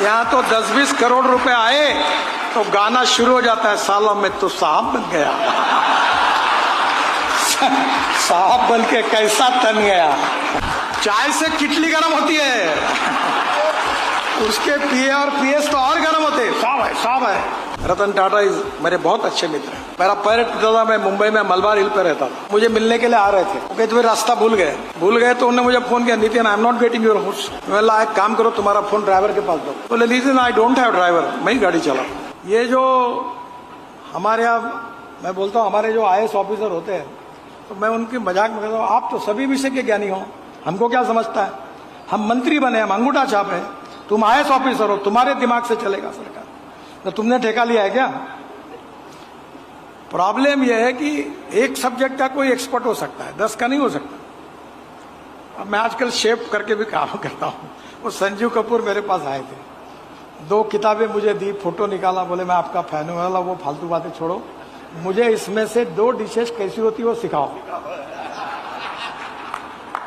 यहाँ तो 10-20 करोड़ रुपए आए तो गाना शुरू हो जाता है, सालों में तो साहब बन गया। साहब बन के कैसा तन गया। चाय से किटली गर्म होती है, उसके पीए और पीएस तो और गर्म होते हैं। साहब है। रतन टाटा मेरे बहुत अच्छे मित्र हैं। मेरा पैर टूटा था, मैं मुंबई में मलबार हिल पे रहता था। मुझे मिलने के लिए आ रहे थे, वो कहते थे रास्ता भूल गए तो उन्होंने मुझे फोन किया, Nitin I am not getting your house. मैं एक काम करो, तुम्हारा फोन ड्राइवर के पास दो। बोले Nitin I don't have driver, मैं ही गाड़ी चला। ये जो हमारे यहाँ, मैं बोलता हूँ हमारे जो IAS ऑफिसर होते हैं, तो मैं उनकी मजाक में कहता हूँ, आप तो सभी विषय के ज्ञानी हो, हमको क्या समझता है? हम मंत्री बने, हम अंगूठा छाप है, तुम IAS ऑफिसर हो, तुम्हारे दिमाग से चलेगा सरकार, तो तुमने ठेका लिया है क्या? प्रॉब्लम यह है कि एक सब्जेक्ट का कोई एक्सपर्ट हो सकता है, 10 का नहीं हो सकता। अब मैं आजकल शेप करके भी काम करता हूँ। वो संजीव कपूर मेरे पास आए थे, 2 किताबें मुझे दी, फोटो निकाला, बोले मैं आपका फैन हूँ। वाला वो फालतू बातें छोड़ो, मुझे इसमें से 2 डिशेस कैसी होती है वो सिखाओ।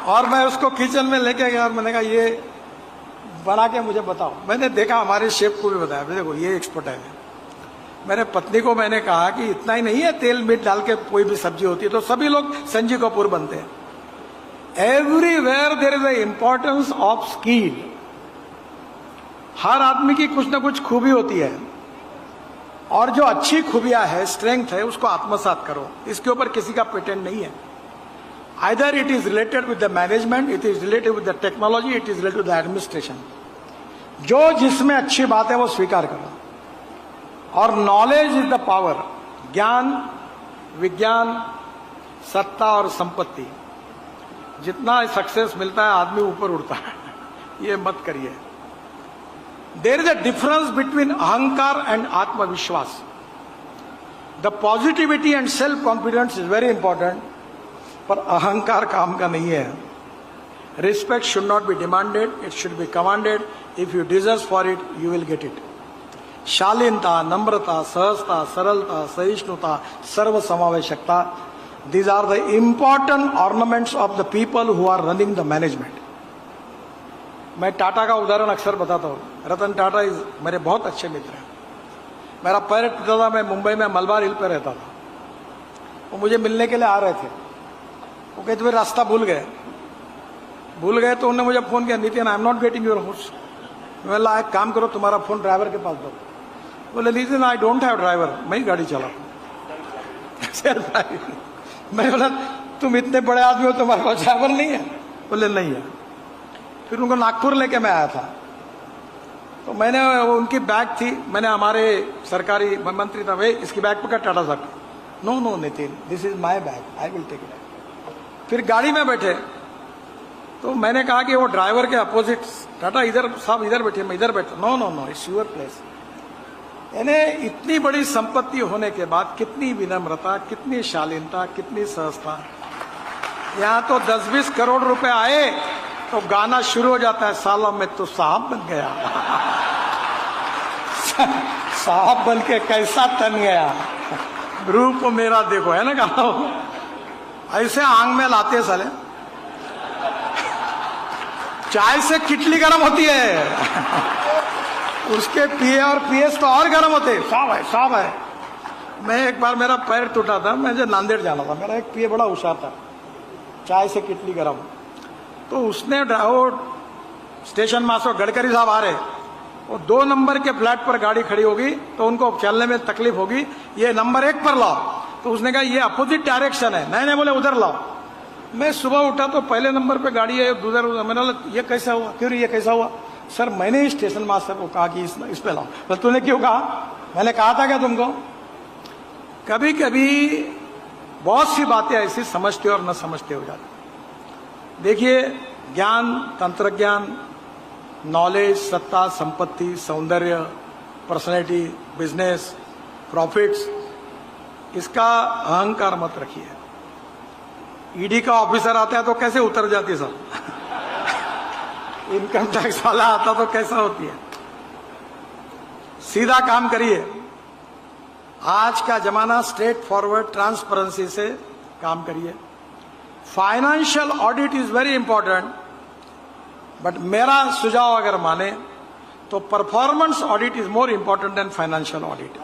और मैं उसको किचन में लेके गया और मैंने कहा ये बना के मुझे बताओ। मैंने देखा, हमारे शेफ को भी बताया, देखो ये एक्सपर्ट है। मेरे पत्नी को मैंने कहा कि इतना ही नहीं है, तेल मीट डाल के कोई भी सब्जी होती है तो सभी लोग संजीव कपूर बनते हैं। Everywhere there is a importance of skill. हर आदमी की कुछ ना कुछ खूबी होती है, और जो अच्छी खूबियां है, स्ट्रेंथ है, उसको आत्मसात करो। इसके ऊपर किसी का पेटेंट नहीं है। Either it is related with the management, it is related with the technology, it is related with the administration. जो जिसमें अच्छी बात है वो स्वीकार करो। और नॉलेज इज द पावर। ज्ञान, विज्ञान, सत्ता और संपत्ति, जितना सक्सेस मिलता है आदमी ऊपर उड़ता है, ये मत करिए। There is a difference between अहंकार एंड आत्मविश्वास। The positivity and self confidence is very important, पर अहंकार काम का नहीं है। Respect should not be demanded, it should be commanded. If you deserve for it you will get it. शालीनता, नम्रता, सहजता, सरलता, सहिष्णुता, सर्व समावेशकता, these are the important ornaments of the people who are running the management. मैं टाटा का उदाहरण अक्सर बताता हूँ। रतन टाटा मेरे बहुत अच्छे मित्र हैं। मेरा पैर टूटा था, मैं मुंबई में मलबार हिल पे रहता था। वो मुझे मिलने के लिए आ रहे थे, वो कहते थे रास्ता भूल गए तो उन्होंने मुझे फोन किया, Nitin I am not getting your house. मैं एक काम करो, तुम्हारा फोन ड्राइवर के पास दो। बोले Nitin I don't have driver, मैं ही गाड़ी चला। मैं बोला तुम इतने बड़े आदमी हो, तुम्हारे पास ड्राइवर नहीं है? बोले नहीं है। फिर उनको नागपुर लेके मैं आया था, तो मैंने उनकी बैग थी, मैंने हमारे सरकारी मंत्री था, भाई इसकी बैग पकड़ टाटा साहब। No Nitin, this is my bag, I will take it. फिर गाड़ी में बैठे तो मैंने कहा कि वो ड्राइवर के अपोजिट, टाटा इधर साहब इधर बैठे, मैं इधर बैठा। No it's your place. यानी इतनी बड़ी संपत्ति होने के बाद कितनी विनम्रता, कितनी शालीनता, कितनी सहजता। यहाँ तो 10-20 करोड़ रुपए आए तो गाना शुरू हो जाता है, सालों में तो साहब बन गया। साहब बन के कैसा तन गया। रूप मेरा देखो, है ना गाना, ऐसे आंग में लाते साले। चाय से किटली गर्म होती है, उसके पीए और पीएस तो और गर्म होते। साहब है। मैं एक बार, मेरा पैर टूटा था, मुझे नांदेड़ जाना था। मेरा एक पीए बड़ा होशियार था, चाय से किटली गर्म। तो उसने वो स्टेशन मास्टर गडकरी साहब आ रहे, वो 2 नंबर के फ्लैट पर गाड़ी खड़ी होगी तो उनको चलने में तकलीफ होगी, ये नंबर 1 पर लाओ। तो उसने कहा ये अपोजिट डायरेक्शन है। नहीं बोले उधर लाओ। मैं सुबह उठा तो पहले नंबर पे गाड़ी है, उधर। मैंने बोला ये कैसा हुआ? क्यों ये कैसा हुआ? सर मैंने ही स्टेशन मास्टर को कहा कि इस पे लाओ। तो तूने क्यों कहा? मैंने कहा था क्या तुमको? कभी कभी बहुत सी बातें ऐसी समझते और न समझते हो जाती। देखिए, ज्ञान, तंत्रज्ञान, नॉलेज, सत्ता, संपत्ति, सौंदर्य, पर्सनैलिटी, बिजनेस, प्रॉफिट्स, इसका अहंकार मत रखिए। ईडी का ऑफिसर आता है तो कैसे उतर जाती है सब। इनकम टैक्स वाला आता तो कैसा होती है। सीधा काम करिए। आज का जमाना स्ट्रेट फॉरवर्ड ट्रांसपेरेंसी से काम करिए। Financial audit is very important, but मेरा सुझाव अगर माने तो performance audit is more important than financial audit.